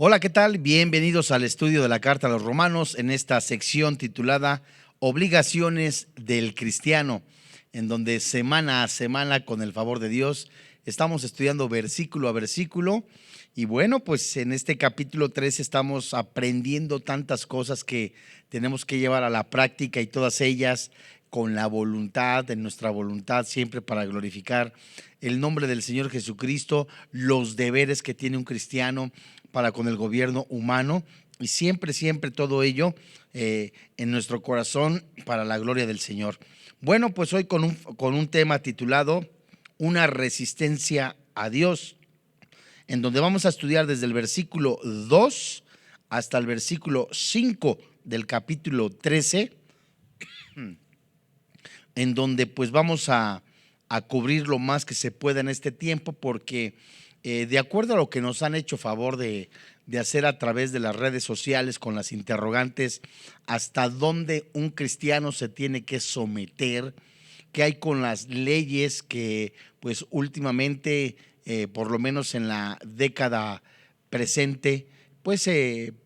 Hola, ¿qué tal? Bienvenidos al estudio de la Carta a los Romanos en esta sección titulada Obligaciones del Cristiano, en donde semana a semana, con el favor de Dios, estamos estudiando versículo a versículo. Y bueno, pues en este capítulo 3 estamos aprendiendo tantas cosas que tenemos que llevar a la práctica, y todas ellas con la voluntad, en nuestra voluntad, siempre para glorificar el nombre del Señor Jesucristo, los deberes que tiene un cristiano para con el gobierno humano, y siempre, siempre todo ello en nuestro corazón para la gloria del Señor. Bueno, pues hoy con un tema titulado Una resistencia a Dios, en donde vamos a estudiar desde el versículo 2 hasta el versículo 5 del capítulo 13, en donde pues vamos a cubrir lo más que se pueda en este tiempo, porque de acuerdo a lo que nos han hecho favor de hacer a través de las redes sociales con las interrogantes, hasta dónde un cristiano se tiene que someter, qué hay con las leyes que pues últimamente, por lo menos en la década presente, pues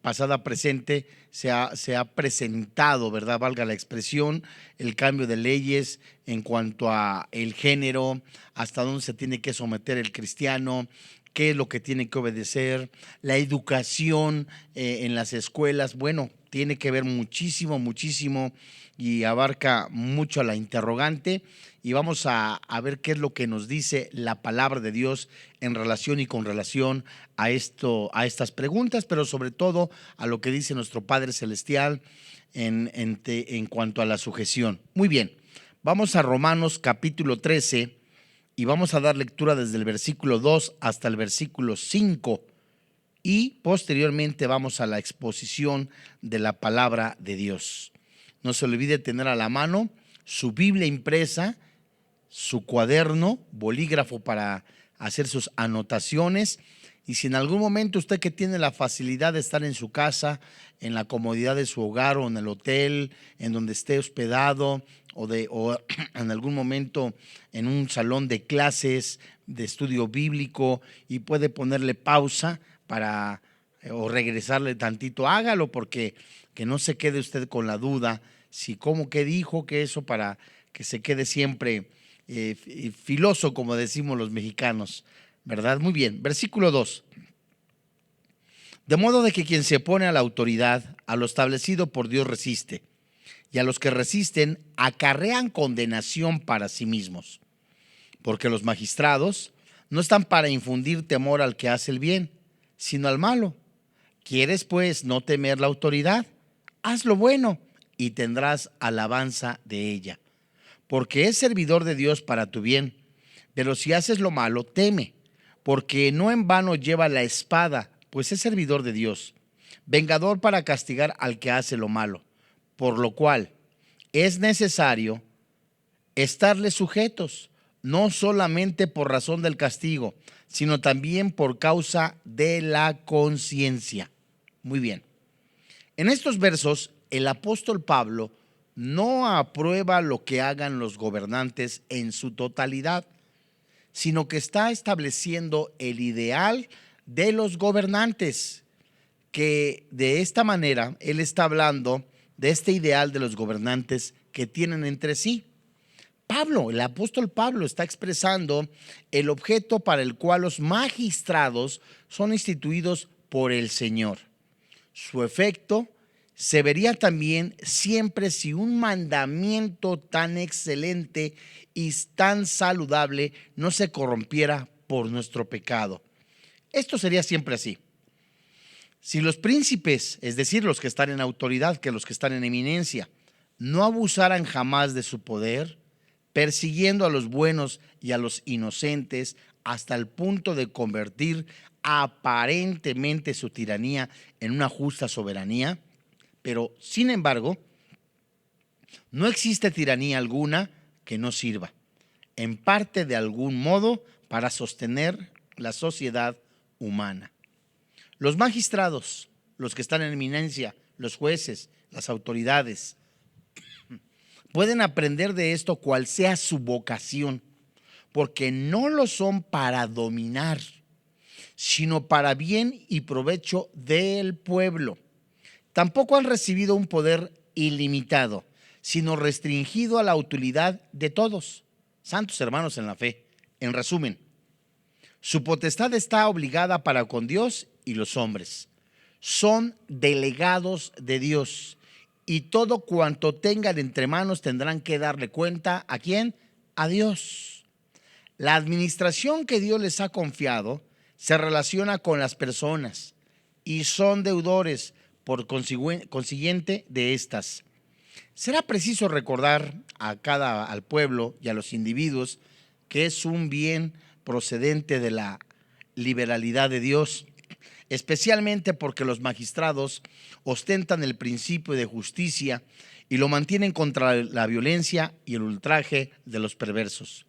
pasada presente, se ha presentado, ¿verdad? Valga la expresión, el cambio de leyes en cuanto a el género, hasta dónde se tiene que someter el cristiano, qué es lo que tiene que obedecer, la educación en las escuelas. Bueno, tiene que ver muchísimo, muchísimo, y abarca mucho a la interrogante, y vamos a ver qué es lo que nos dice la palabra de Dios en relación y con relación a estas preguntas, pero sobre todo a lo que dice nuestro Padre Celestial en cuanto a la sujeción. Muy bien, vamos a Romanos capítulo 13 y vamos a dar lectura desde el versículo 2 hasta el versículo 5, y posteriormente vamos a la exposición de la palabra de Dios. No se olvide tener a la mano su Biblia impresa, su cuaderno, bolígrafo para hacer sus anotaciones. Y si en algún momento usted, que tiene la facilidad de estar en su casa, en la comodidad de su hogar o en el hotel en donde esté hospedado, o en algún momento en un salón de clases de estudio bíblico, y puede ponerle pausa para o regresarle tantito, hágalo, porque que no se quede usted con la duda si cómo que dijo, que eso, para que se quede siempre filoso, como decimos los mexicanos, ¿verdad? Muy bien, versículo 2. De modo de que quien se opone a la autoridad, a lo establecido por Dios resiste, y a los que resisten acarrean condenación para sí mismos, porque los magistrados no están para infundir temor al que hace el bien, sino al malo. ¿Quieres pues no temer la autoridad? Haz lo bueno y tendrás alabanza de ella, porque es servidor de Dios para tu bien. Pero si haces lo malo, teme, porque no en vano lleva la espada, pues es servidor de Dios, vengador para castigar al que hace lo malo. Por lo cual es necesario estarles sujetos, no solamente por razón del castigo, sino también por causa de la conciencia. Muy bien. En estos versos, el apóstol Pablo no aprueba lo que hagan los gobernantes en su totalidad, sino que está estableciendo el ideal de los gobernantes, que de esta manera él está hablando de este ideal de los gobernantes que tienen entre sí. Pablo, el apóstol Pablo, está expresando el objeto para el cual los magistrados son instituidos por el Señor. Su efecto se vería también siempre si un mandamiento tan excelente y tan saludable no se corrompiera por nuestro pecado. Esto sería siempre así. Si los príncipes, es decir, los que están en autoridad, que los que están en eminencia, no abusaran jamás de su poder, persiguiendo a los buenos y a los inocentes hasta el punto de convertir aparentemente su tiranía en una justa soberanía, pero sin embargo, no existe tiranía alguna que no sirva, en parte de algún modo, para sostener la sociedad humana. Los magistrados, los que están en eminencia, los jueces, las autoridades, pueden aprender de esto cual sea su vocación, porque no lo son para dominar, sino para bien y provecho del pueblo. Tampoco han recibido un poder ilimitado, sino restringido a la utilidad de todos. Santos hermanos en la fe, en resumen, su potestad está obligada para con Dios y los hombres. Son delegados de Dios y todo cuanto tengan entre manos tendrán que darle cuenta ¿a quién? A Dios. La administración que Dios les ha confiado se relaciona con las personas y son deudores por consiguiente de estas. Será preciso recordar al pueblo y a los individuos que es un bien procedente de la liberalidad de Dios, especialmente porque los magistrados ostentan el principio de justicia y lo mantienen contra la violencia y el ultraje de los perversos.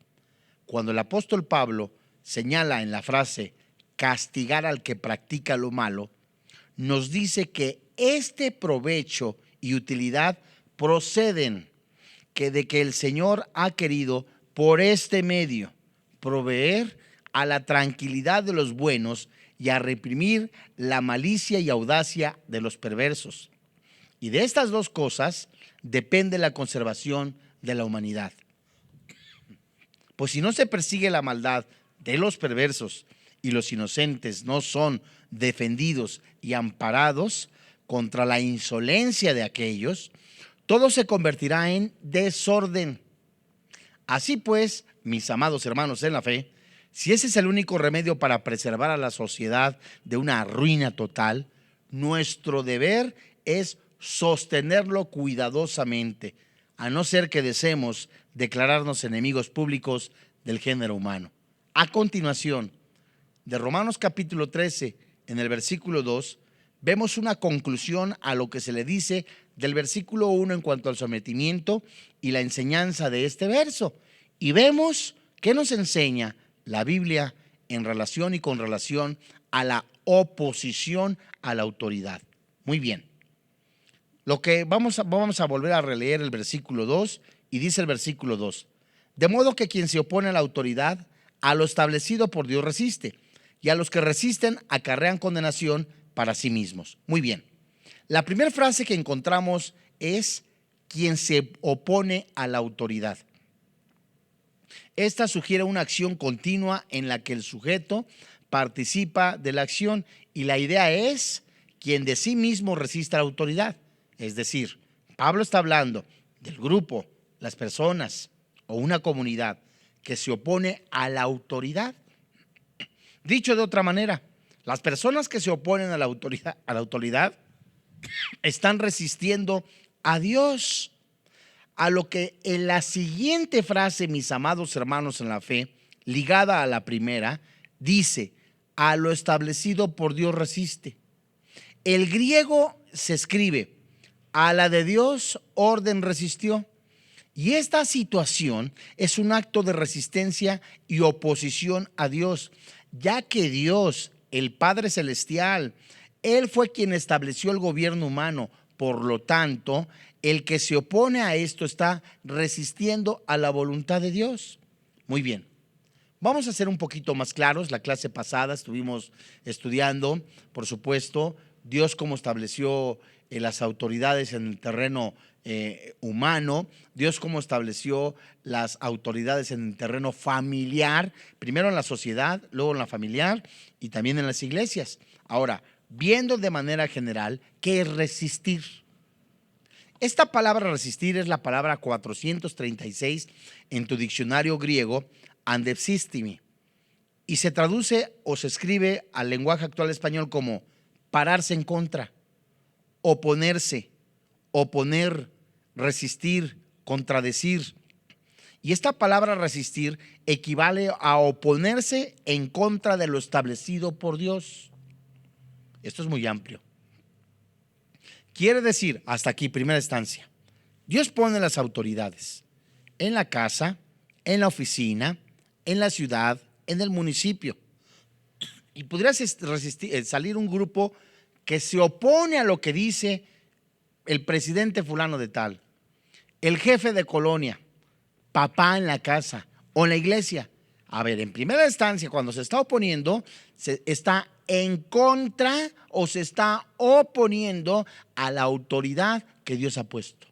Cuando el apóstol Pablo señala en la frase castigar al que practica lo malo, nos dice que este provecho y utilidad proceden de que el Señor ha querido por este medio proveer a la tranquilidad de los buenos y a reprimir la malicia y audacia de los perversos. Y de estas dos cosas depende la conservación de la humanidad. Pues si no se persigue la maldad de los perversos y los inocentes no son defendidos y amparados contra la insolencia de aquellos, todo se convertirá en desorden. Así pues, mis amados hermanos en la fe, si ese es el único remedio para preservar a la sociedad de una ruina total, nuestro deber es sostenerlo cuidadosamente, a no ser que deseemos declararnos enemigos públicos del género humano. A continuación, de Romanos capítulo 13, en el versículo 2, vemos una conclusión a lo que se le dice del versículo 1 en cuanto al sometimiento y la enseñanza de este verso. Y vemos qué nos enseña la Biblia en relación y con relación a la oposición a la autoridad. Muy bien. Lo que vamos a volver a releer el versículo 2 y dice el versículo 2. De modo que quien se opone a la autoridad, a lo establecido por Dios resiste, y a los que resisten acarrean condenación para sí mismos. Muy bien. La primera frase que encontramos es quien se opone a la autoridad. Esta sugiere una acción continua en la que el sujeto participa de la acción y la idea es quien de sí mismo resiste a la autoridad. Es decir, Pablo está hablando del grupo, las personas o una comunidad que se opone a la autoridad. Dicho de otra manera, las personas que se oponen a la autoridad están resistiendo a Dios. A lo que en la siguiente frase, mis amados hermanos en la fe, ligada a la primera, dice, a lo establecido por Dios resiste. El griego se escribe, a la de Dios orden resistió. Y esta situación es un acto de resistencia y oposición a Dios, ya que Dios, el Padre Celestial, Él fue quien estableció el gobierno humano. Por lo tanto, el que se opone a esto está resistiendo a la voluntad de Dios. Muy bien. Vamos a ser un poquito más claros. La clase pasada estuvimos estudiando, por supuesto, Dios cómo estableció las autoridades en el terreno humano, Dios cómo estableció las autoridades en el terreno familiar, primero en la sociedad, luego en la familiar y también en las iglesias. Ahora, viendo de manera general, ¿qué es resistir? Esta palabra resistir es la palabra 436 en tu diccionario griego, andepsistimi, y se traduce o se escribe al lenguaje actual español como pararse en contra, oponerse, oponer, resistir, contradecir. Y esta palabra resistir equivale a oponerse en contra de lo establecido por Dios. Esto es muy amplio. Quiere decir, hasta aquí, primera instancia, Dios pone las autoridades en la casa, en la oficina, en la ciudad, en el municipio. Y podría salir un grupo que se opone a lo que dice el presidente fulano de tal, el jefe de colonia, papá en la casa o en la iglesia. A ver, en primera instancia, cuando se está oponiendo, se está en contra o se está oponiendo a la autoridad que Dios ha puesto.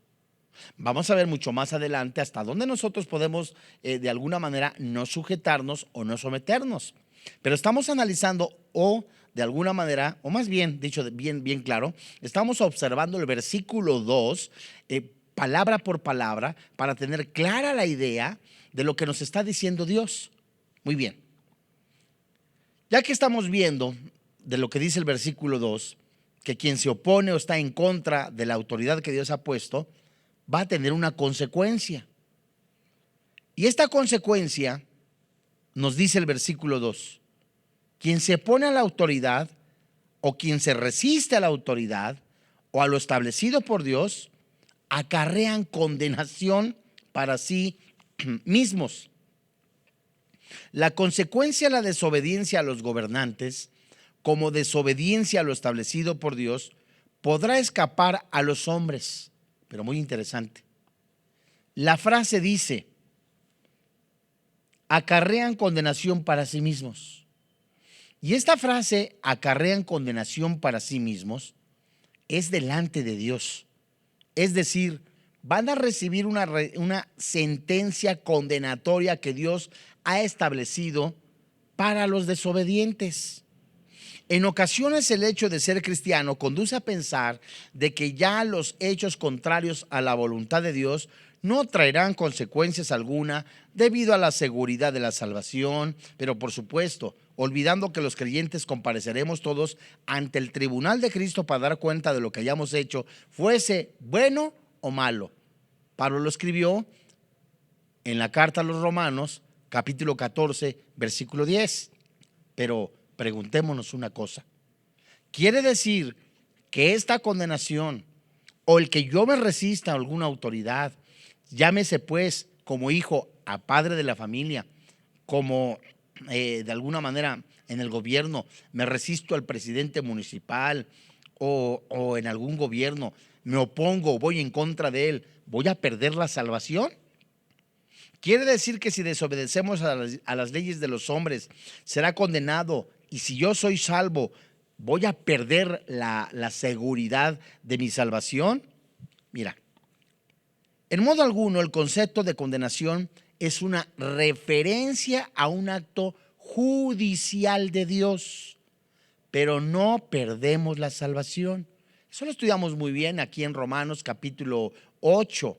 Vamos a ver mucho más adelante hasta dónde nosotros podemos de alguna manera no sujetarnos o no someternos. Pero estamos analizando o de alguna manera, o más bien, dicho bien claro, estamos observando el versículo 2, palabra por palabra, para tener clara la idea de lo que nos está diciendo Dios. Muy bien. Ya que estamos viendo de lo que dice el versículo 2, que quien se opone o está en contra de la autoridad que Dios ha puesto, va a tener una consecuencia. Y esta consecuencia nos dice el versículo 2. Quien se opone a la autoridad o quien se resiste a la autoridad o a lo establecido por Dios, acarrean condenación para sí mismos. La consecuencia de la desobediencia a los gobernantes, como desobediencia a lo establecido por Dios, podrá escapar a los hombres. Pero muy interesante. La frase dice, acarrean condenación para sí mismos. Y esta frase, acarrean condenación para sí mismos, es delante de Dios. Es decir, van a recibir una sentencia condenatoria que Dios ha establecido para los desobedientes. En ocasiones el hecho de ser cristiano conduce a pensar de que ya los hechos contrarios a la voluntad de Dios no traerán consecuencias alguna debido a la seguridad de la salvación, pero por supuesto, olvidando que los creyentes compareceremos todos ante el tribunal de Cristo para dar cuenta de lo que hayamos hecho, fuese bueno o malo. Pablo lo escribió en la carta a los Romanos, capítulo 14, versículo 10. Pero preguntémonos una cosa. ¿Quiere decir que esta condenación o el que yo me resista a alguna autoridad, llámese pues como hijo a padre de la familia, como de alguna manera en el gobierno me resisto al presidente municipal o en algún gobierno me opongo, voy en contra de él, voy a perder la salvación? ¿Quiere decir que si desobedecemos a las leyes de los hombres será condenado, y si yo soy salvo voy a perder la seguridad de mi salvación? Mira, en modo alguno el concepto de condenación es una referencia a un acto judicial de Dios, pero no perdemos la salvación. Eso lo estudiamos muy bien aquí en Romanos capítulo 8.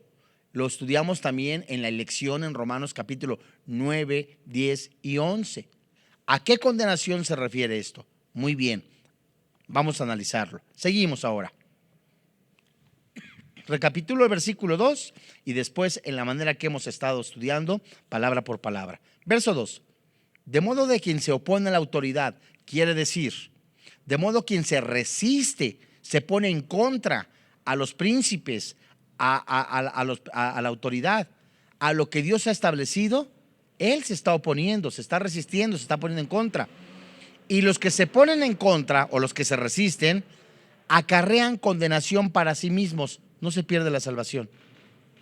Lo estudiamos también en la elección en Romanos capítulo 9, 10 y 11. ¿A qué condenación se refiere esto? Muy bien, vamos a analizarlo. Seguimos ahora. Recapitulo el versículo 2 y después en la manera que hemos estado estudiando, palabra por palabra. Verso 2. De modo de quien se opone a la autoridad, quiere decir, de modo quien se resiste, se pone en contra a los príncipes, a la autoridad, a lo que Dios ha establecido, él se está oponiendo, se está resistiendo, se está poniendo en contra. Y los que se ponen en contra o los que se resisten, acarrean condenación para sí mismos, no se pierde la salvación.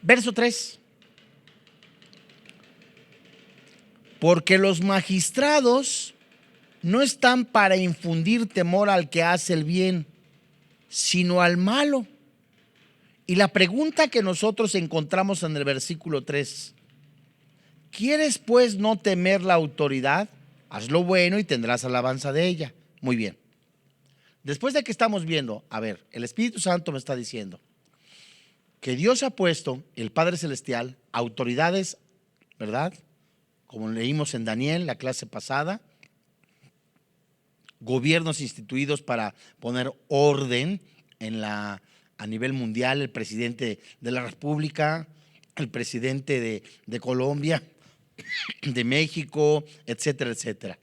Verso 3. Porque los magistrados no están para infundir temor al que hace el bien, sino al malo. Y la pregunta que nosotros encontramos en el versículo 3, ¿quieres pues no temer la autoridad? Haz lo bueno y tendrás alabanza de ella. Muy bien. Después de que estamos viendo, a ver, el Espíritu Santo me está diciendo que Dios ha puesto, el Padre Celestial, autoridades, ¿verdad? Como leímos en Daniel, la clase pasada, gobiernos instituidos para poner orden a nivel mundial, el presidente de la República, el presidente de Colombia, de México, etcétera, etcétera.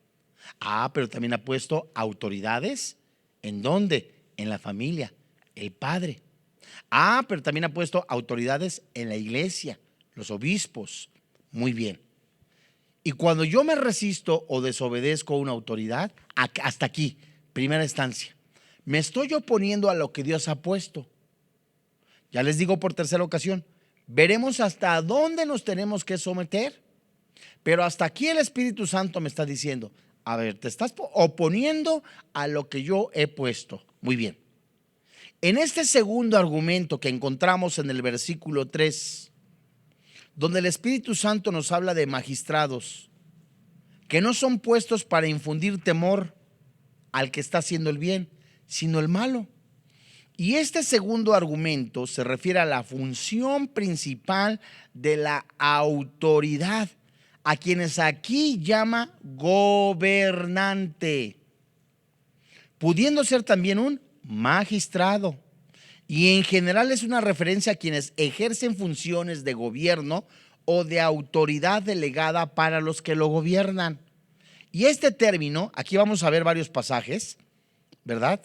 Pero también ha puesto autoridades, ¿en dónde? En la familia, el padre. Pero también ha puesto autoridades en la iglesia, los obispos. Muy bien. Y cuando yo me resisto o desobedezco a una autoridad, hasta aquí, primera instancia, me estoy oponiendo a lo que Dios ha puesto. Ya les digo por tercera ocasión, veremos hasta dónde nos tenemos que someter. Pero hasta aquí el Espíritu Santo me está diciendo, a ver, te estás oponiendo a lo que yo he puesto. Muy bien. En este segundo argumento que encontramos en el versículo 3, donde el Espíritu Santo nos habla de magistrados que no son puestos para infundir temor al que está haciendo el bien, sino el malo. Y este segundo argumento se refiere a la función principal de la autoridad, a quienes aquí llama gobernante, pudiendo ser también un magistrado. Y en general es una referencia a quienes ejercen funciones de gobierno o de autoridad delegada para los que lo gobiernan. Y este término, aquí vamos a ver varios pasajes, ¿verdad?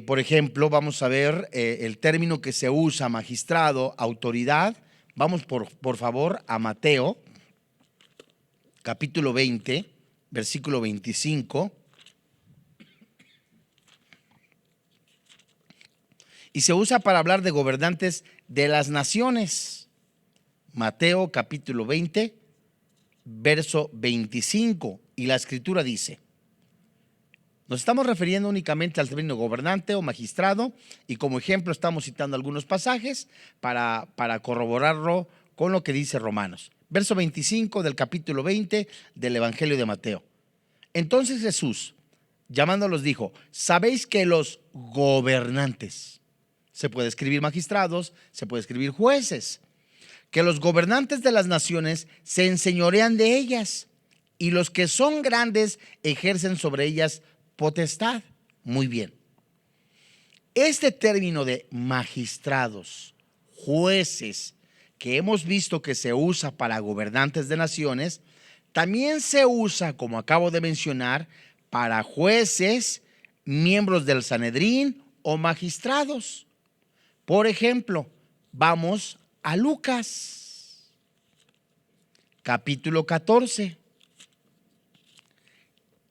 Por ejemplo, vamos a ver el término que se usa, magistrado, autoridad. Vamos por favor a Mateo, capítulo 20, versículo 25. Y se usa para hablar de gobernantes de las naciones. Mateo capítulo 20, verso 25. Y la escritura dice, nos estamos refiriendo únicamente al término gobernante o magistrado, y como ejemplo estamos citando algunos pasajes para corroborarlo con lo que dice Romanos. Verso 25 del capítulo 20 del Evangelio de Mateo. Entonces Jesús, llamándolos, dijo, sabéis que los gobernantes, se puede escribir magistrados, se puede escribir jueces, que los gobernantes de las naciones se enseñorean de ellas, y los que son grandes ejercen sobre ellas potestad. Muy bien. Este término de magistrados, jueces, que hemos visto que se usa para gobernantes de naciones, también se usa, como acabo de mencionar, para jueces, miembros del Sanedrín o magistrados. Por ejemplo, vamos a Lucas, capítulo 14,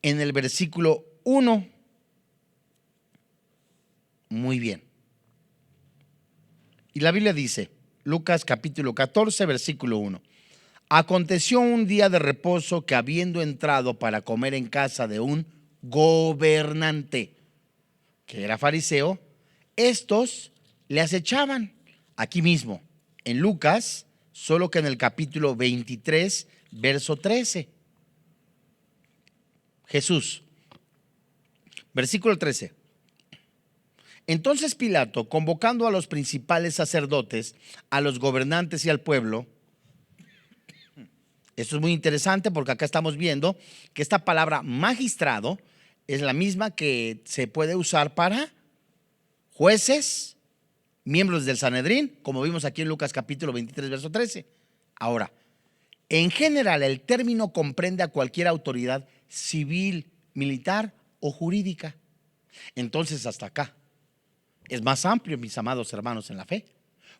en el versículo 1. Muy bien. Y la Biblia dice, Lucas capítulo 14, versículo 1. Aconteció un día de reposo que, habiendo entrado para comer en casa de un gobernante, que era fariseo, estos le acechaban. Aquí mismo, en Lucas, solo que en el capítulo 23, verso 13. Jesús, versículo 13. Entonces Pilato, convocando a los principales sacerdotes, a los gobernantes y al pueblo. Esto es muy interesante porque acá estamos viendo que esta palabra magistrado es la misma que se puede usar para jueces, miembros del Sanedrín, como vimos aquí en Lucas capítulo 23, verso 13. Ahora, en general el término comprende a cualquier autoridad civil, militar o jurídica. Entonces hasta acá es más amplio, mis amados hermanos en la fe,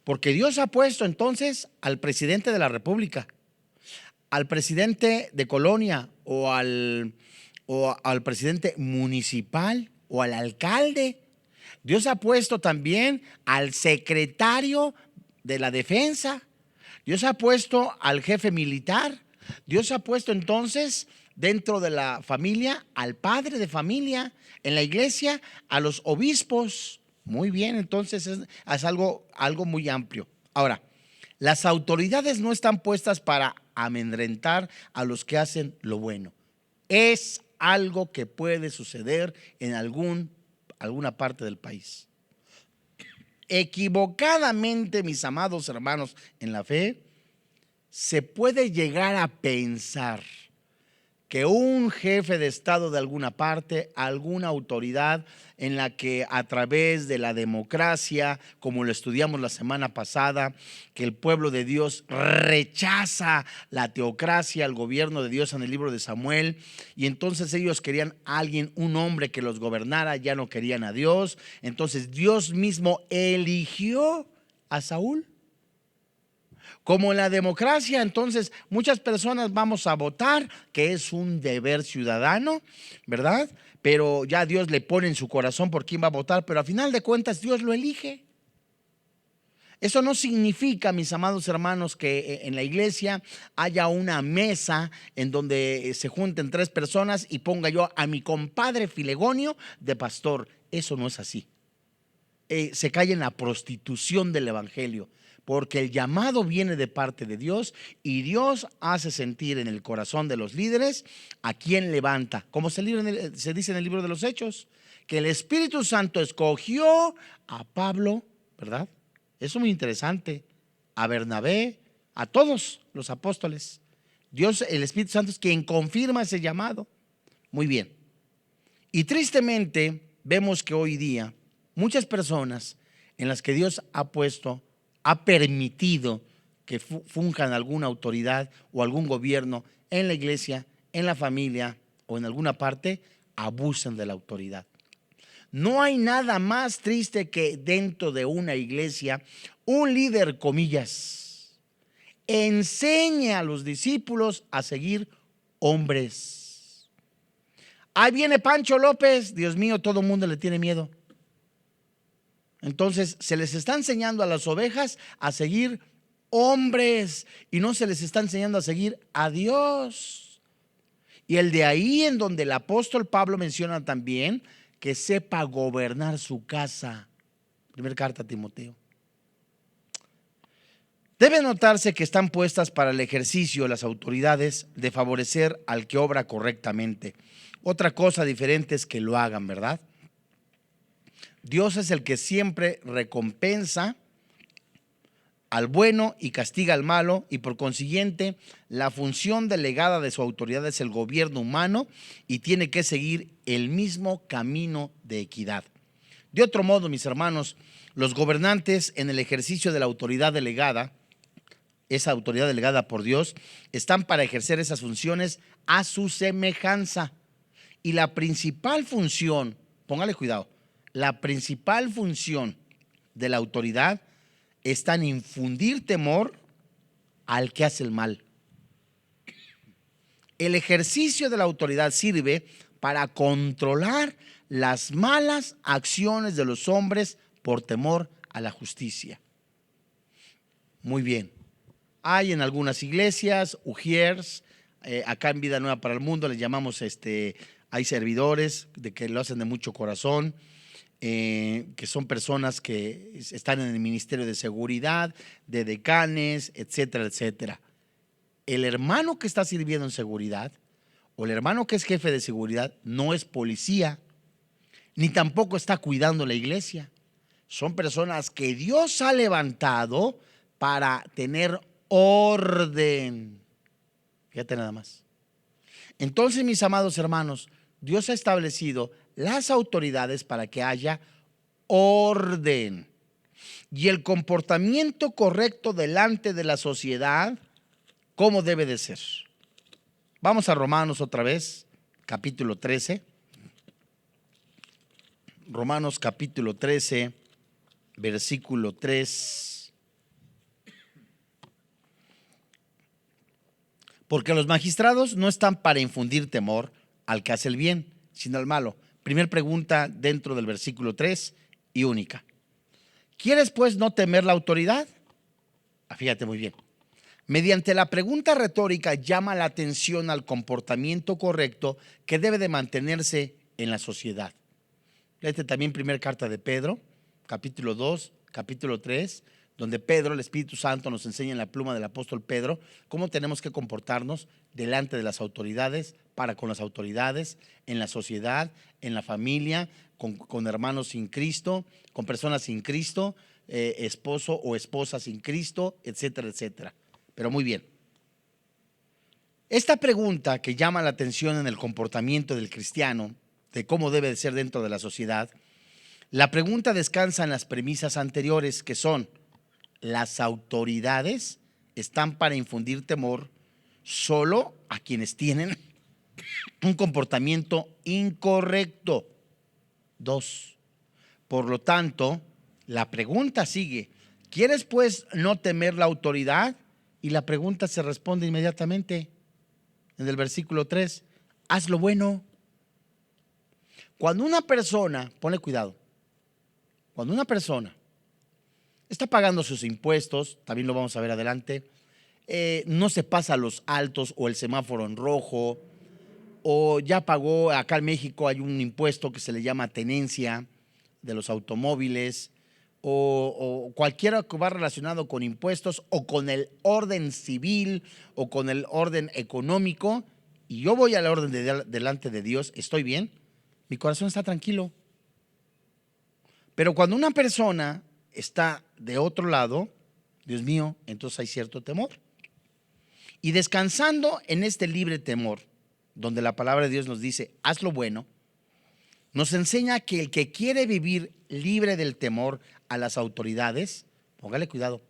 porque Dios ha puesto entonces al presidente de la República, al presidente de colonia o al presidente municipal o al alcalde. Dios ha puesto también al secretario de la defensa. Dios ha puesto al jefe militar. Dios ha puesto entonces dentro de la familia al padre de familia, en la iglesia a los obispos. Muy bien, entonces es algo muy amplio. Ahora, las autoridades no están puestas para amedrentar a los que hacen lo bueno. Es algo que puede suceder en alguna parte del país. Equivocadamente, mis amados hermanos en la fe, se puede llegar a pensar que un jefe de Estado de alguna parte, alguna autoridad en la que a través de la democracia, como lo estudiamos la semana pasada, que el pueblo de Dios rechaza la teocracia, el gobierno de Dios en el libro de Samuel, y entonces ellos querían a alguien, un hombre que los gobernara, ya no querían a Dios. Entonces Dios mismo eligió a Saúl. Como en la democracia, entonces muchas personas vamos a votar, que es un deber ciudadano, ¿verdad? Pero ya Dios le pone en su corazón por quién va a votar, pero a final de cuentas Dios lo elige. Eso no significa, mis amados hermanos, que en la iglesia haya una mesa en donde se junten 3 personas y ponga yo a mi compadre Filegonio de pastor. Eso no es así. Se cae en la prostitución del evangelio, porque el llamado viene de parte de Dios y Dios hace sentir en el corazón de los líderes a quien levanta, como se dice en el libro de los Hechos, que el Espíritu Santo escogió a Pablo, ¿verdad? Eso es muy interesante. A Bernabé, a todos los apóstoles. Dios, el Espíritu Santo, es quien confirma ese llamado. Muy bien. Y tristemente vemos que hoy día muchas personas en las que Dios ha permitido que funjan alguna autoridad o algún gobierno en la iglesia, en la familia o en alguna parte, abusan de la autoridad. No hay nada más triste que dentro de una iglesia un líder, comillas, enseñe a los discípulos a seguir hombres. Ahí viene Pancho López, Dios mío, todo el mundo le tiene miedo. Entonces se les está enseñando a las ovejas a seguir hombres y no se les está enseñando a seguir a Dios. Y el de ahí en donde el apóstol Pablo menciona también que sepa gobernar su casa. Primera carta a Timoteo. Debe notarse que están puestas para el ejercicio las autoridades de favorecer al que obra correctamente. Otra cosa diferente es que lo hagan, ¿verdad? Dios es el que siempre recompensa al bueno y castiga al malo, y por consiguiente la función delegada de su autoridad es el gobierno humano y tiene que seguir el mismo camino de equidad. De otro modo, mis hermanos, los gobernantes en el ejercicio de la autoridad delegada, esa autoridad delegada por Dios, están para ejercer esas funciones a su semejanza. Y la principal función, póngale cuidado, la principal función de la autoridad está en infundir temor al que hace el mal. El ejercicio de la autoridad sirve para controlar las malas acciones de los hombres por temor a la justicia. Muy bien. Hay en algunas iglesias, ujiers, acá en Vida Nueva para el Mundo les llamamos, hay servidores de que lo hacen de mucho corazón. Que son personas que están en el ministerio de seguridad, de decanes, etcétera, etcétera. El hermano que está sirviendo en seguridad o el hermano que es jefe de seguridad no es policía, ni tampoco está cuidando la iglesia. Son personas que Dios ha levantado para tener orden. Fíjate nada más. Entonces, mis amados hermanos, Dios ha establecido las autoridades para que haya orden y el comportamiento correcto delante de la sociedad, como debe de ser. Vamos a Romanos otra vez, capítulo 13. Romanos capítulo 13, versículo 3. Porque los magistrados no están para infundir temor al que hace el bien, sino al malo. Primer pregunta dentro del versículo 3 y única. ¿Quieres pues no temer la autoridad? Fíjate muy bien. Mediante la pregunta retórica llama la atención al comportamiento correcto que debe de mantenerse en la sociedad. Léete también primera carta de Pedro, capítulo 2, capítulo 3, donde Pedro, el Espíritu Santo, nos enseña en la pluma del apóstol Pedro cómo tenemos que comportarnos delante de las autoridades, para con las autoridades, en la sociedad, en la familia, con hermanos sin Cristo, con personas sin Cristo, esposo o esposa sin Cristo, etcétera, etcétera. Pero muy bien. Esta pregunta que llama la atención en el comportamiento del cristiano, de cómo debe de ser dentro de la sociedad, la pregunta descansa en las premisas anteriores, que son: las autoridades están para infundir temor solo a quienes tienen un comportamiento incorrecto. 2. Por lo tanto, la pregunta sigue: ¿quieres pues no temer la autoridad? Y la pregunta se responde inmediatamente en el versículo 3: haz lo bueno. Cuando una persona, ponle cuidado, cuando una persona está pagando sus impuestos, también lo vamos a ver adelante, no se pasa a los altos o el semáforo en rojo, o ya pagó. Acá en México hay un impuesto que se le llama tenencia de los automóviles, o cualquiera que va relacionado con impuestos o con el orden civil o con el orden económico, y yo voy al orden delante de Dios, estoy bien, mi corazón está tranquilo. Pero cuando una persona está de otro lado, Dios mío, entonces hay cierto temor. Y descansando en este libre temor, donde la palabra de Dios nos dice, haz lo bueno, nos enseña que el que quiere vivir libre del temor a las autoridades, póngale cuidado,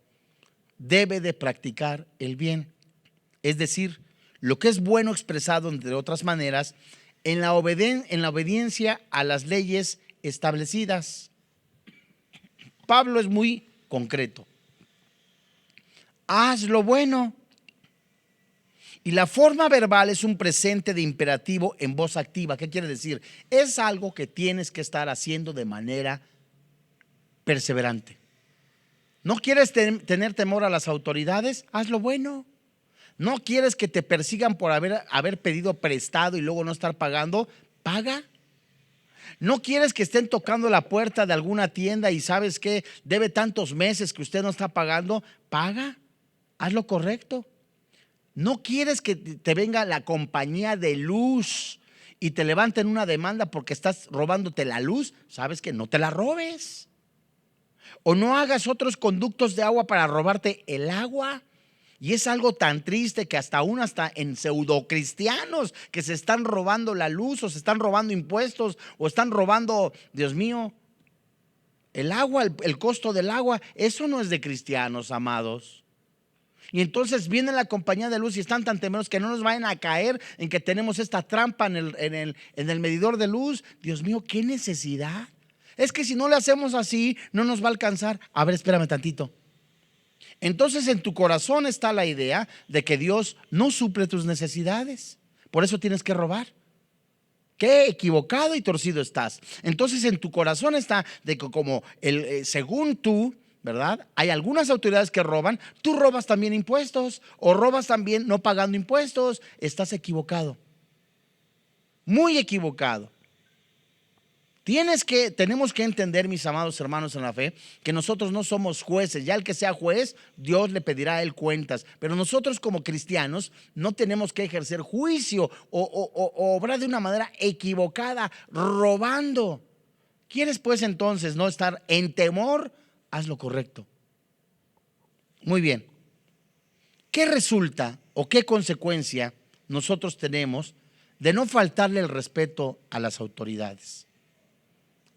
debe de practicar el bien. Es decir, lo que es bueno expresado, entre otras maneras, en la obediencia a las leyes establecidas. Pablo es muy concreto. Haz lo bueno. Y la forma verbal es un presente de imperativo en voz activa. ¿Qué quiere decir? Es algo que tienes que estar haciendo de manera perseverante. ¿No quieres tener temor a las autoridades? Haz lo bueno. ¿No quieres que te persigan por haber pedido prestado y luego no estar pagando? Paga. ¿No quieres que estén tocando la puerta de alguna tienda y sabes que debe tantos meses que usted no está pagando? Paga. Haz lo correcto. ¿No quieres que te venga la compañía de luz y te levanten una demanda porque estás robándote la luz? Sabes que no te la robes. O no hagas otros conductos de agua para robarte el agua. Y es algo tan triste que hasta en pseudocristianos que se están robando la luz, o se están robando impuestos, o están robando, Dios mío, el agua, el costo del agua. Eso no es de cristianos, amados. Y entonces viene la compañía de luz y están tan temerosos que no nos vayan a caer en que tenemos esta trampa en el medidor de luz. Dios mío, qué necesidad. Es que si no le hacemos así, no nos va a alcanzar. A ver, espérame tantito. Entonces en tu corazón está la idea de que Dios no suple tus necesidades. Por eso tienes que robar. Qué equivocado y torcido estás. Entonces en tu corazón está de que como según tú, ¿verdad? Hay algunas autoridades que roban, tú robas también impuestos, o robas también no pagando impuestos. Estás equivocado, muy equivocado. Tenemos que entender, mis amados hermanos en la fe, que nosotros no somos jueces. Ya el que sea juez, Dios le pedirá a él cuentas. Pero nosotros como cristianos no tenemos que ejercer juicio o obrar de una manera equivocada, robando. ¿Quieres pues entonces no estar en temor? Haz lo correcto. Muy bien. ¿Qué resulta o qué consecuencia nosotros tenemos de no faltarle el respeto a las autoridades?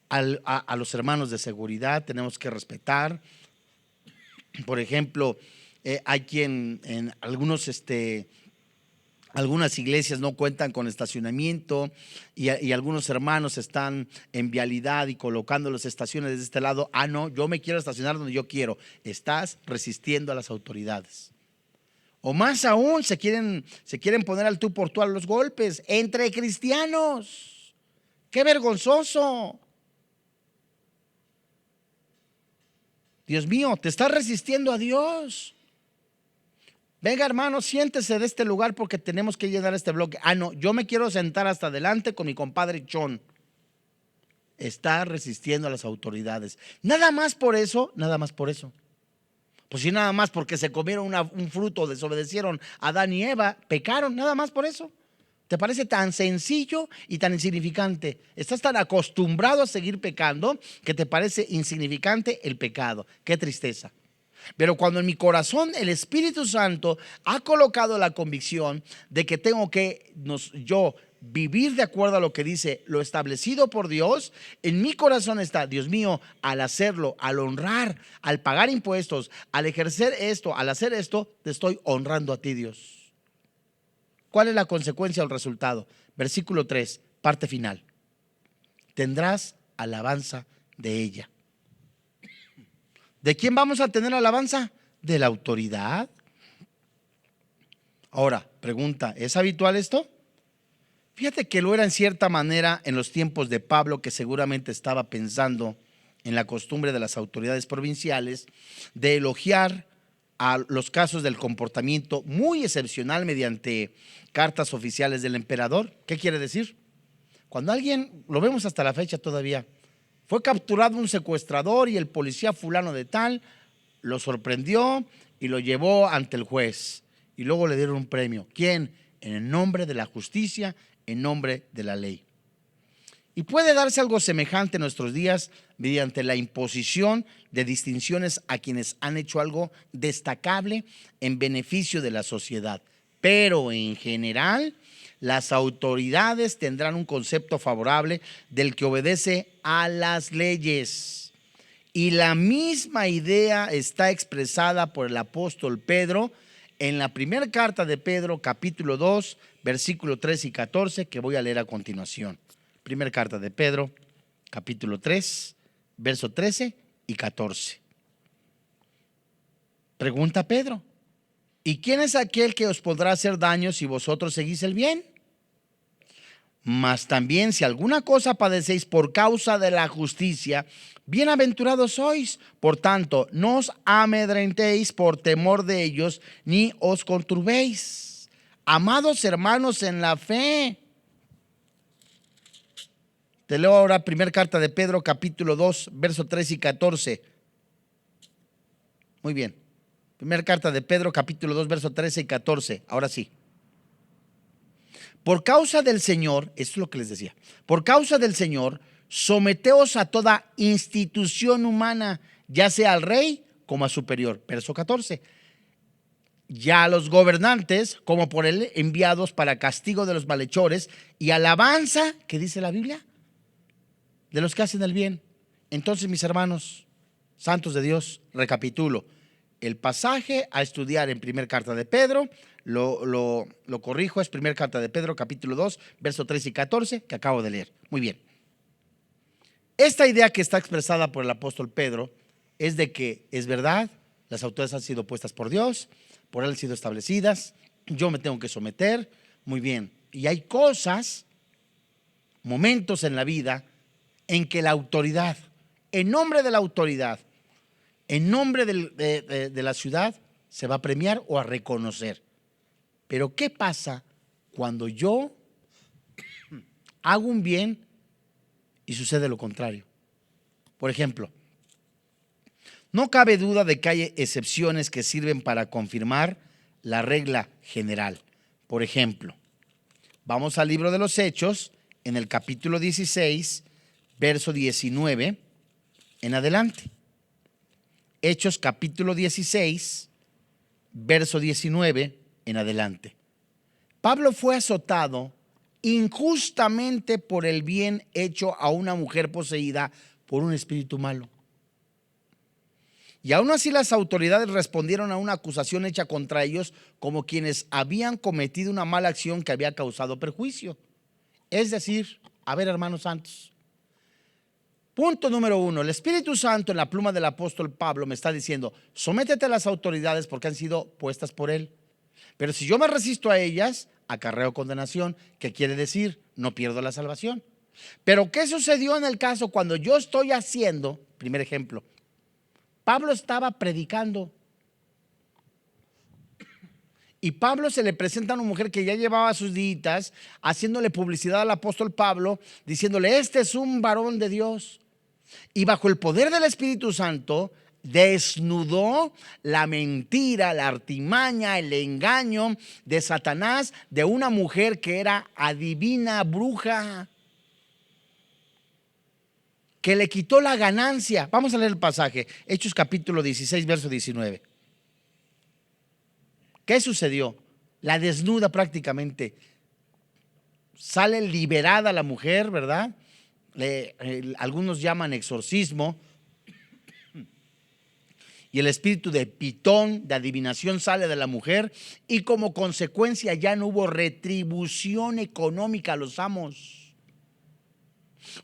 A los hermanos de seguridad tenemos que respetar. Por ejemplo, hay quien en algunas iglesias no cuentan con estacionamiento y algunos hermanos están en vialidad y colocando las estaciones de este lado. Ah, no, yo me quiero estacionar donde yo quiero. Estás resistiendo a las autoridades. O más aún, se quieren poner al tú por tú a los golpes entre cristianos. ¡Qué vergonzoso! Dios mío, te estás resistiendo a Dios. Venga, hermano, siéntese de este lugar porque tenemos que llenar este bloque. Ah, no, yo me quiero sentar hasta adelante con mi compadre Chon. Está resistiendo a las autoridades. Nada más por eso, nada más por eso. Pues si nada más porque se comieron un fruto, desobedecieron a Adán y Eva, pecaron, nada más por eso. ¿Te parece tan sencillo y tan insignificante? Estás tan acostumbrado a seguir pecando que te parece insignificante el pecado. Qué tristeza. Pero cuando en mi corazón el Espíritu Santo ha colocado la convicción de que tengo que yo vivir de acuerdo a lo que dice lo establecido por Dios, en mi corazón está, Dios mío, al hacerlo, al honrar, al pagar impuestos, al ejercer esto, al hacer esto, te estoy honrando a ti, Dios. ¿Cuál es la consecuencia o el resultado? Versículo 3, parte final. Tendrás alabanza de ella. ¿De quién vamos a tener alabanza? De la autoridad. Ahora, pregunta, ¿es habitual esto? Fíjate que lo era en cierta manera en los tiempos de Pablo, que seguramente estaba pensando en la costumbre de las autoridades provinciales de elogiar a los casos del comportamiento muy excepcional mediante cartas oficiales del emperador. ¿Qué quiere decir? Cuando alguien, lo vemos hasta la fecha todavía, fue capturado un secuestrador y el policía fulano de tal lo sorprendió y lo llevó ante el juez y luego le dieron un premio. ¿Quién? En el nombre de la justicia, en nombre de la ley. Y puede darse algo semejante en nuestros días mediante la imposición de distinciones a quienes han hecho algo destacable en beneficio de la sociedad. Pero en general, las autoridades tendrán un concepto favorable del que obedece a las leyes. Y la misma idea está expresada por el apóstol Pedro en la primera carta de Pedro, capítulo 2, versículo 3 y 14, que voy a leer a continuación. Primera carta de Pedro, capítulo 3, verso 13 y 14. Pregunta Pedro: ¿y quién es aquel que os podrá hacer daño si vosotros seguís el bien? Mas también si alguna cosa padecéis por causa de la justicia, bienaventurados sois. Por tanto, no os amedrentéis por temor de ellos, ni os conturbéis. Amados hermanos en la fe. Te leo ahora primera carta de Pedro, capítulo 2, verso 3 y 14. Muy bien. Primera carta de Pedro, capítulo 2, verso 13 y 14. Ahora sí. Por causa del Señor, esto es lo que les decía, por causa del Señor, someteos a toda institución humana, ya sea al rey como a superior. Verso 14. Ya a los gobernantes, como por él, enviados para castigo de los malhechores y alabanza, ¿qué dice la Biblia? De los que hacen el bien. Entonces, mis hermanos santos de Dios, recapitulo el pasaje a estudiar en primera carta de Pedro. Lo corrijo, es primera carta de Pedro, capítulo 2, verso 3 y 14, que acabo de leer. Muy bien. Esta idea que está expresada por el apóstol Pedro es de que es verdad, las autoridades han sido puestas por Dios, por él han sido establecidas, yo me tengo que someter. Muy bien. Y hay cosas, momentos en la vida en que la autoridad, en nombre de la autoridad, en nombre de la ciudad, se va a premiar o a reconocer. Pero ¿qué pasa cuando yo hago un bien y sucede lo contrario? Por ejemplo, no cabe duda de que hay excepciones que sirven para confirmar la regla general. Por ejemplo, vamos al libro de los Hechos, en el capítulo 16, verso 19 en adelante. Hechos capítulo 16, verso 19 en adelante. Pablo fue azotado injustamente por el bien hecho a una mujer poseída por un espíritu malo. Y aún así las autoridades respondieron a una acusación hecha contra ellos como quienes habían cometido una mala acción que había causado perjuicio. Es decir, a ver, hermanos santos, punto número 1, el Espíritu Santo en la pluma del apóstol Pablo me está diciendo: sométete a las autoridades porque han sido puestas por él. Pero si yo me resisto a ellas, acarreo condenación, que quiere decir no pierdo la salvación. Pero ¿qué sucedió en el caso cuando yo estoy haciendo? Primer ejemplo, Pablo estaba predicando y Pablo se le presenta a una mujer que ya llevaba sus días haciéndole publicidad al apóstol Pablo, diciéndole: este es un varón de Dios. Y bajo el poder del Espíritu Santo desnudó la mentira, la artimaña, el engaño de Satanás de una mujer que era adivina, bruja, que le quitó la ganancia. Vamos a leer el pasaje, Hechos capítulo 16, verso 19. ¿Qué sucedió? La desnuda prácticamente. Sale liberada la mujer, ¿verdad? Algunos llaman exorcismo. Y el espíritu de pitón, de adivinación, sale de la mujer. Y como consecuencia ya no hubo retribución económica a los amos.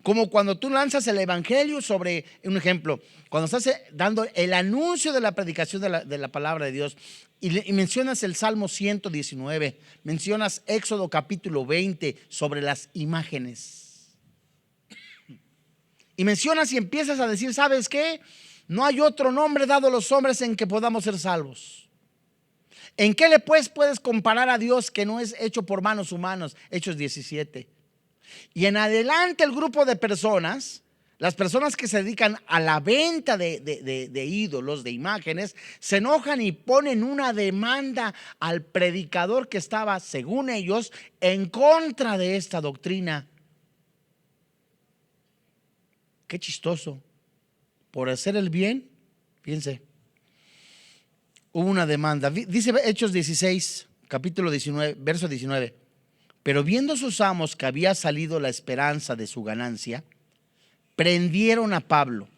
Como cuando tú lanzas el evangelio sobre, un ejemplo, cuando estás dando el anuncio de la predicación de la palabra de Dios y mencionas el Salmo 119, mencionas Éxodo capítulo 20 sobre las imágenes. Y mencionas y empiezas a decir, ¿sabes qué? No hay otro nombre dado a los hombres en que podamos ser salvos. ¿En qué le puedes comparar a Dios que no es hecho por manos humanas? Hechos 17. Y en adelante el grupo de personas, las personas que se dedican a la venta de ídolos, de imágenes, se enojan y ponen una demanda al predicador que estaba, según ellos, en contra de esta doctrina. Qué chistoso. Por hacer el bien, fíjense, hubo una demanda. Dice Hechos 16, capítulo 19, verso 19. Pero viendo sus amos que había salido la esperanza de su ganancia, prendieron a Pablo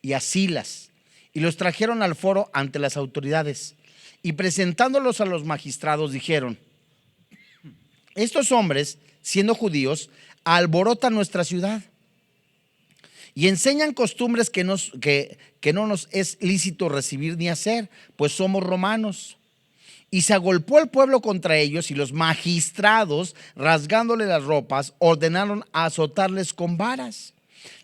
y a Silas y los trajeron al foro ante las autoridades. Y presentándolos a los magistrados dijeron: estos hombres, siendo judíos, alborotan nuestra ciudad y enseñan costumbres que no nos es lícito recibir ni hacer, pues somos romanos. Y se agolpó el pueblo contra ellos, y los magistrados, rasgándole las ropas, ordenaron azotarles con varas.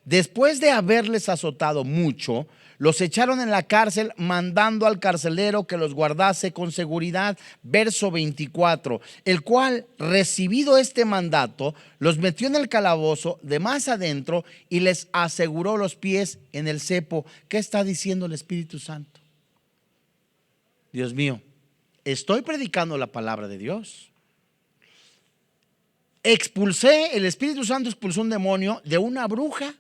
Después de haberles azotado mucho, los echaron en la cárcel, mandando al carcelero que los guardase con seguridad. Verso 24, el cual, recibido este mandato, los metió en el calabozo de más adentro y les aseguró los pies en el cepo. ¿Qué está diciendo el Espíritu Santo? Dios mío, estoy predicando la palabra de Dios. El Espíritu Santo expulsó un demonio de una bruja.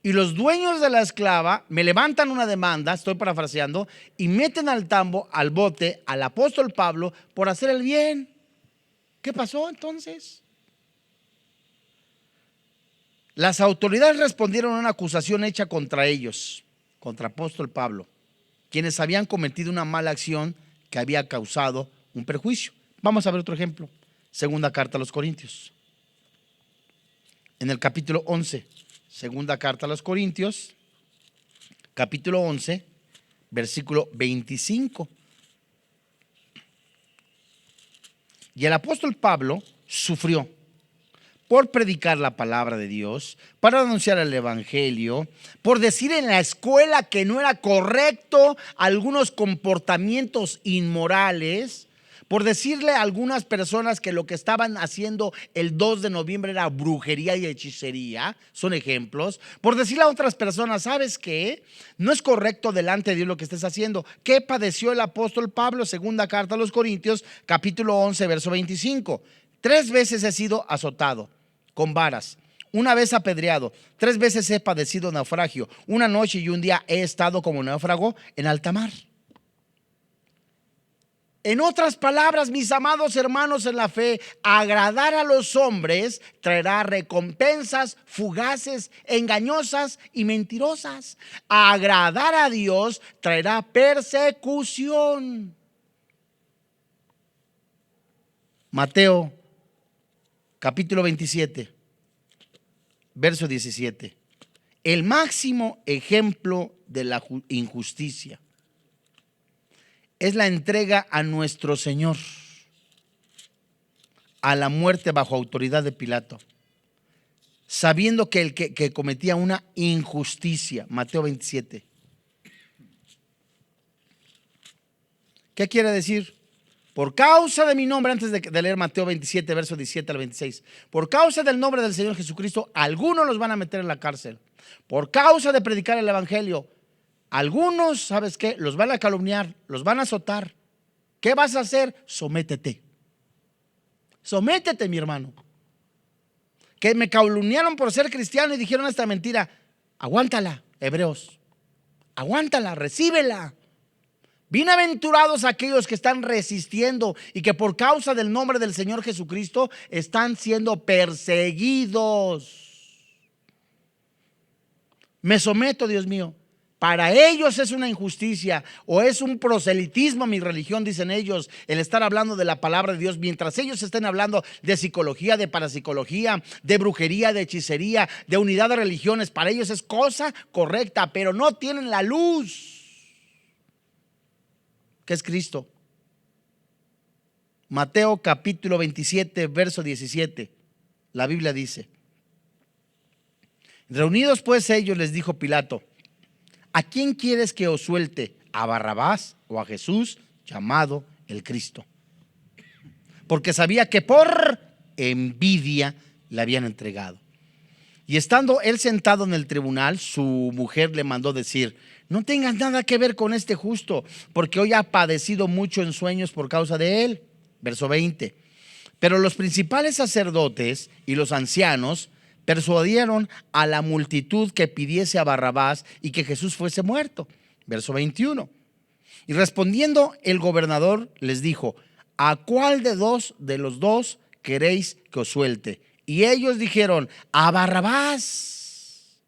Y los dueños de la esclava me levantan una demanda, estoy parafraseando, y meten al tambo, al bote, al apóstol Pablo por hacer el bien. ¿Qué pasó entonces? Las autoridades respondieron a una acusación hecha contra ellos, contra apóstol Pablo, quienes habían cometido una mala acción que había causado un perjuicio. Vamos a ver otro ejemplo. Segunda carta a los Corintios, en el capítulo 11. Segunda carta a los Corintios, capítulo 11, versículo 25. Y el apóstol Pablo sufrió por predicar la palabra de Dios, para anunciar el evangelio, por decir en la escuela que no era correcto algunos comportamientos inmorales, por decirle a algunas personas que lo que estaban haciendo el 2 de noviembre era brujería y hechicería, son ejemplos. Por decirle a otras personas, ¿sabes qué? No es correcto delante de Dios lo que estés haciendo. ¿Qué padeció el apóstol Pablo? Segunda carta a los Corintios, capítulo 11, verso 25. 3 veces he sido azotado con varas, una vez apedreado, 3 veces he padecido naufragio, una noche y un día he estado como náufrago en alta mar. En otras palabras, mis amados hermanos en la fe, agradar a los hombres traerá recompensas fugaces, engañosas y mentirosas. Agradar a Dios traerá persecución. Mateo, capítulo 27, verso 17. El máximo ejemplo de la injusticia es la entrega a nuestro Señor a la muerte bajo autoridad de Pilato, sabiendo que el que cometía una injusticia. Mateo 27. ¿Qué quiere decir? Por causa de mi nombre, antes de leer Mateo 27, verso 17 al 26, por causa del nombre del Señor Jesucristo, algunos los van a meter en la cárcel. Por causa de predicar el evangelio, algunos, ¿sabes qué? Los van a calumniar, los van a azotar. ¿Qué vas a hacer? Sométete. Sométete, mi hermano. Que me calumniaron por ser cristiano y dijeron esta mentira. Aguántala, Hebreos. Aguántala, recíbela. Bienaventurados aquellos que están resistiendo y que por causa del nombre del Señor Jesucristo están siendo perseguidos. Me someto, Dios mío. Para ellos es una injusticia o es un proselitismo a mi religión, dicen ellos, el estar hablando de la palabra de Dios, mientras ellos estén hablando de psicología, de parapsicología, de brujería, de hechicería, de unidad de religiones. Para ellos es cosa correcta, pero no tienen la luz que es Cristo. Mateo capítulo 27, verso 17. La Biblia dice: Reunidos pues ellos, les dijo Pilato: ¿a quién quieres que os suelte? ¿A Barrabás o a Jesús, llamado el Cristo? Porque sabía que por envidia le habían entregado. Y estando él sentado en el tribunal, su mujer le mandó decir: no tengas nada que ver con este justo, porque hoy ha padecido mucho en sueños por causa de él. Verso 20. Pero los principales sacerdotes y los ancianos persuadieron a la multitud que pidiese a Barrabás y que Jesús fuese muerto. Verso 21. Y respondiendo el gobernador les dijo: ¿a cuál de los dos queréis que os suelte? Y ellos dijeron: a Barrabás.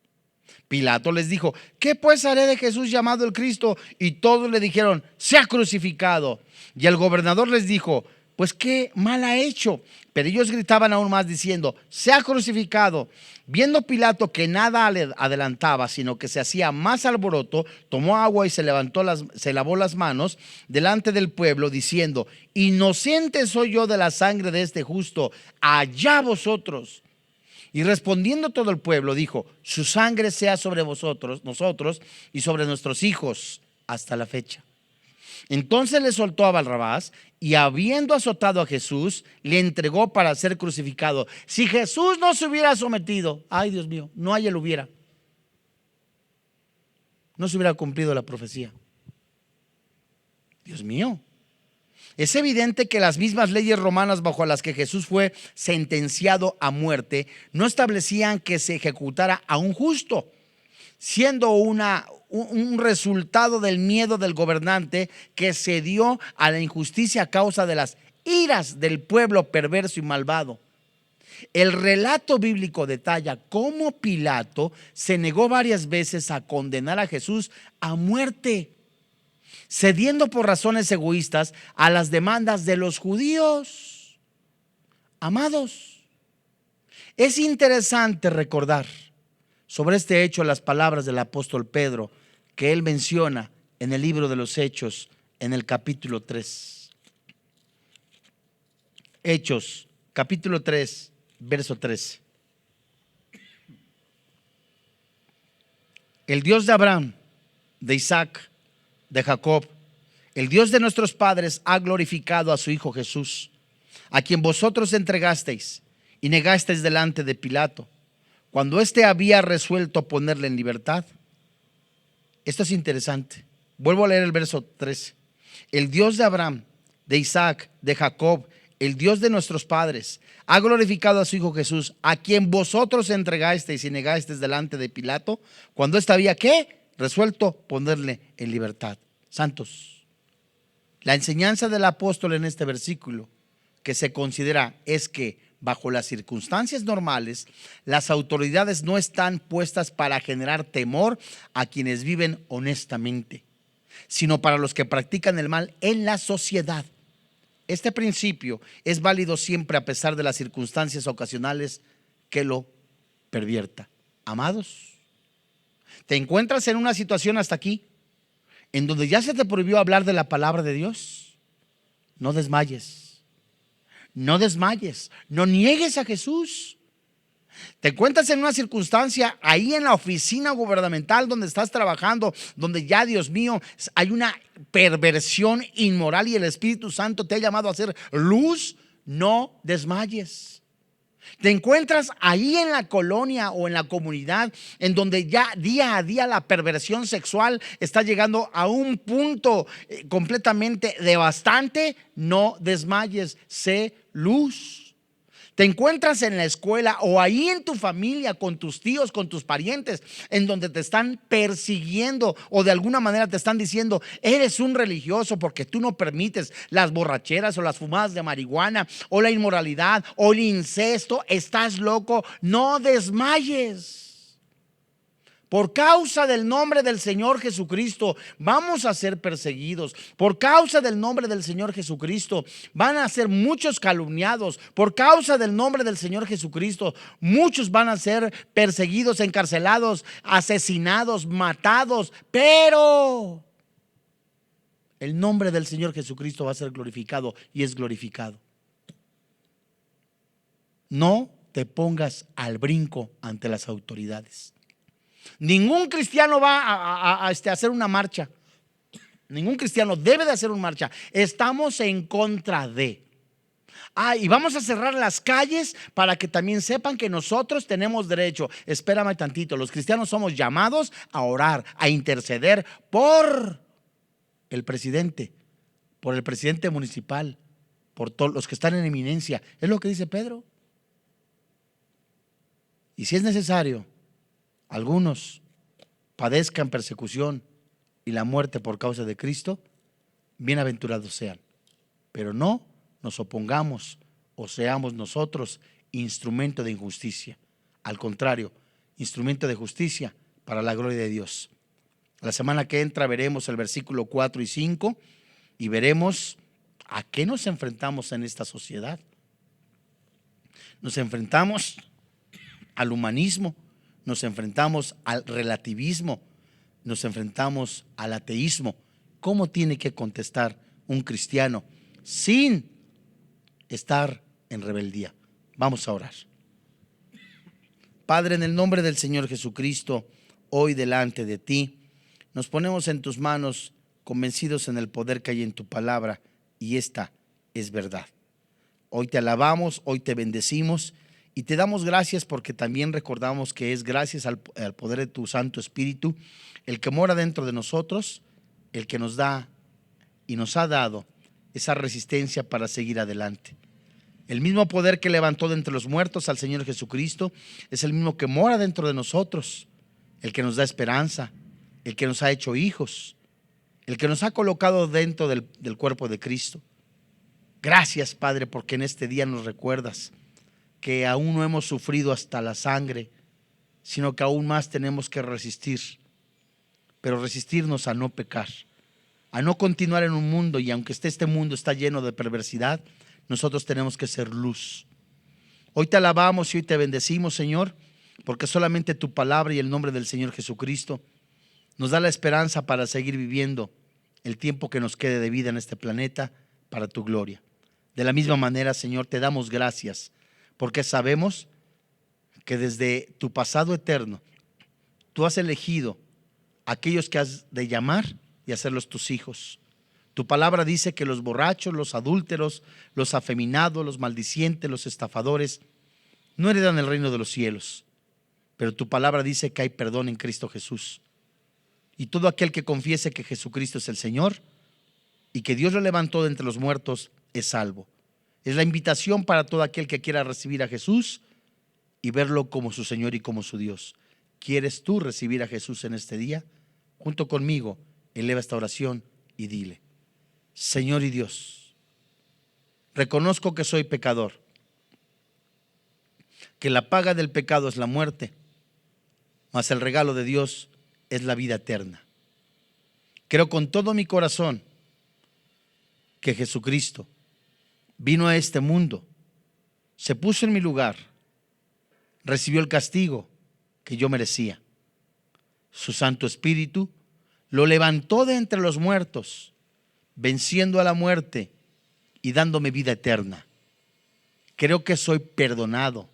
Pilato les dijo: ¿qué pues haré de Jesús llamado el Cristo? Y todos le dijeron: sea crucificado. Y el gobernador les dijo: pues qué mal ha hecho. Pero ellos gritaban aún más diciendo: sea crucificado. Viendo Pilato que nada adelantaba, sino que se hacía más alboroto, tomó agua y se lavó las manos delante del pueblo, diciendo: inocente soy yo de la sangre de este justo, allá vosotros. Y respondiendo todo el pueblo dijo: su sangre sea sobre nosotros y sobre nuestros hijos hasta la fecha. Entonces le soltó a Barrabás, y habiendo azotado a Jesús, le entregó para ser crucificado. Si Jesús no se hubiera sometido, ay Dios mío, no hay el hubiera, no se hubiera cumplido la profecía. Dios mío. Es evidente que las mismas leyes romanas bajo las que Jesús fue sentenciado a muerte no establecían que se ejecutara a un justo, siendo un resultado del miedo del gobernante que cedió a la injusticia a causa de las iras del pueblo perverso y malvado. El relato bíblico detalla cómo Pilato se negó varias veces a condenar a Jesús a muerte, cediendo por razones egoístas a las demandas de los judíos. Amados, es interesante recordar sobre este hecho las palabras del apóstol Pedro que él menciona en el libro de los Hechos, en el capítulo 3. Hechos, capítulo 3, verso 13. El Dios de Abraham, de Isaac, de Jacob, el Dios de nuestros padres ha glorificado a su Hijo Jesús, a quien vosotros entregasteis y negasteis delante de Pilato, cuando éste había resuelto ponerle en libertad. Esto es interesante. Vuelvo a leer el verso 13. El Dios de Abraham, de Isaac, de Jacob, el Dios de nuestros padres, ha glorificado a su Hijo Jesús, a quien vosotros entregasteis y negasteis delante de Pilato, cuando éste había, ¿qué? Resuelto ponerle en libertad. Santos, la enseñanza del apóstol en este versículo que se considera es que bajo las circunstancias normales, las autoridades no están puestas para generar temor a quienes viven honestamente, sino para los que practican el mal en la sociedad. Este principio es válido siempre a pesar de las circunstancias ocasionales que lo pervierta. Amados, ¿te encuentras en una situación hasta aquí en donde ya se te prohibió hablar de la palabra de Dios? No desmayes. No desmayes, no niegues a Jesús. Te encuentras en una circunstancia ahí en la oficina gubernamental donde estás trabajando, donde ya, Dios mío, hay una perversión inmoral y el Espíritu Santo te ha llamado a hacer luz. No desmayes. Te encuentras ahí en la colonia o en la comunidad en donde ya día a día la perversión sexual está llegando a un punto completamente devastante. No desmayes, sé luz. Te encuentras en la escuela o ahí en tu familia, con tus tíos, con tus parientes, en donde te están persiguiendo o de alguna manera te están diciendo: eres un religioso porque tú no permites las borracheras o las fumadas de marihuana o la inmoralidad o el incesto. Estás loco. No desmayes. Por causa del nombre del Señor Jesucristo vamos a ser perseguidos. Por causa del nombre del Señor Jesucristo van a ser muchos calumniados. Por causa del nombre del Señor Jesucristo muchos van a ser perseguidos, encarcelados, asesinados, matados. Pero el nombre del Señor Jesucristo va a ser glorificado y es glorificado. No te pongas al brinco ante las autoridades. Ningún cristiano va a hacer una marcha. Ningún cristiano debe de hacer una marcha. Estamos en contra de. Y vamos a cerrar las calles para que también sepan que nosotros tenemos derecho. Espérame tantito, los cristianos somos llamados a orar, a interceder por el presidente municipal, por todos los que están en eminencia. Es lo que dice Pedro. Y si es necesario, algunos padezcan persecución y la muerte por causa de Cristo, bienaventurados sean. Pero no nos opongamos o seamos nosotros instrumento de injusticia. Al contrario, instrumento de justicia para la gloria de Dios. La semana que entra veremos el versículo 4 y 5 y veremos a qué nos enfrentamos en esta sociedad. Nos enfrentamos al humanismo, nos enfrentamos al relativismo, nos enfrentamos al ateísmo. ¿Cómo tiene que contestar un cristiano sin estar en rebeldía? Vamos a orar. Padre, en el nombre del Señor Jesucristo, hoy delante de ti, nos ponemos en tus manos, convencidos en el poder que hay en tu palabra, y esta es verdad. Hoy te alabamos, hoy te bendecimos y te damos gracias porque también recordamos que es gracias al poder de tu Santo Espíritu, el que mora dentro de nosotros, el que nos da y nos ha dado esa resistencia para seguir adelante. El mismo poder que levantó de entre los muertos al Señor Jesucristo es el mismo que mora dentro de nosotros, el que nos da esperanza, el que nos ha hecho hijos, el que nos ha colocado dentro del cuerpo de Cristo. Gracias, Padre, porque en este día nos recuerdas que aún no hemos sufrido hasta la sangre, sino que aún más tenemos que resistir, pero resistirnos a no pecar, a no continuar en un mundo, y aunque este mundo está lleno de perversidad, nosotros tenemos que ser luz. Hoy te alabamos y hoy te bendecimos, Señor, porque solamente tu palabra y el nombre del Señor Jesucristo nos da la esperanza para seguir viviendo el tiempo que nos quede de vida en este planeta para tu gloria. De la misma manera, Señor, te damos gracias porque sabemos que desde tu pasado eterno tú has elegido a aquellos que has de llamar y hacerlos tus hijos. Tu palabra dice que los borrachos, los adúlteros, los afeminados, los maldicientes, los estafadores no heredan el reino de los cielos. Pero tu palabra dice que hay perdón en Cristo Jesús. Y todo aquel que confiese que Jesucristo es el Señor y que Dios lo levantó de entre los muertos es salvo. Es la invitación para todo aquel que quiera recibir a Jesús y verlo como su Señor y como su Dios. ¿Quieres tú recibir a Jesús en este día? Junto conmigo, eleva esta oración y dile: Señor y Dios, reconozco que soy pecador, que la paga del pecado es la muerte, mas el regalo de Dios es la vida eterna. Creo con todo mi corazón que Jesucristo vino a este mundo, se puso en mi lugar, recibió el castigo que yo merecía. Su Santo Espíritu lo levantó de entre los muertos, venciendo a la muerte y dándome vida eterna. Creo que soy perdonado,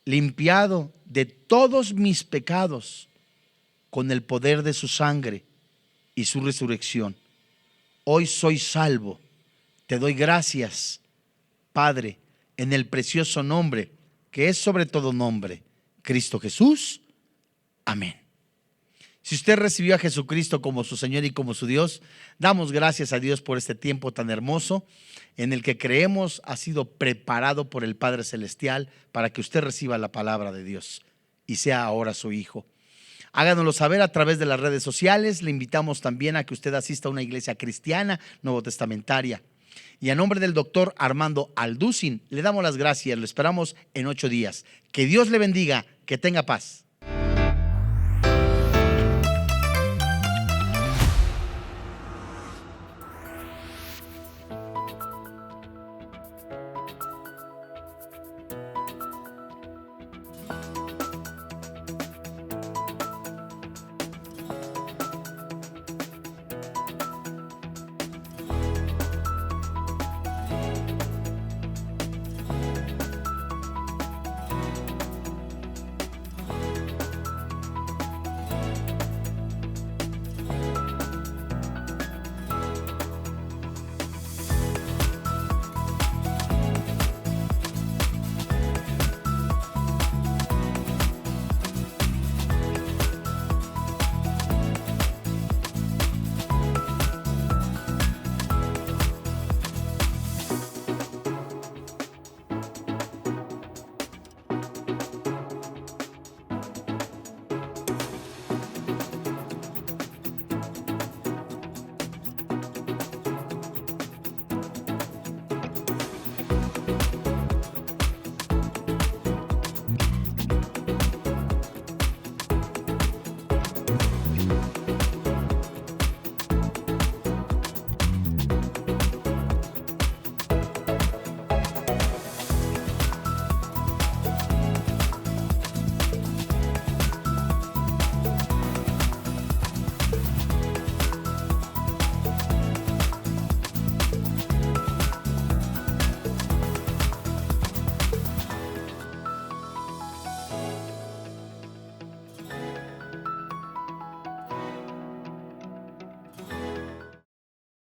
limpiado de todos mis pecados con el poder de su sangre y su resurrección. Hoy soy salvo. Te doy gracias, Padre, en el precioso nombre que es sobre todo nombre, Cristo Jesús. Amén. Si usted recibió a Jesucristo como su Señor y como su Dios, damos gracias a Dios por este tiempo tan hermoso en el que creemos ha sido preparado por el Padre Celestial para que usted reciba la palabra de Dios y sea ahora su hijo. Háganoslo saber a través de las redes sociales. Le invitamos también a que usted asista a una iglesia cristiana nuevo testamentaria. Y a nombre del doctor Armando Alducin, le damos las gracias. Lo esperamos en 8 días. Que Dios le bendiga, que tenga paz.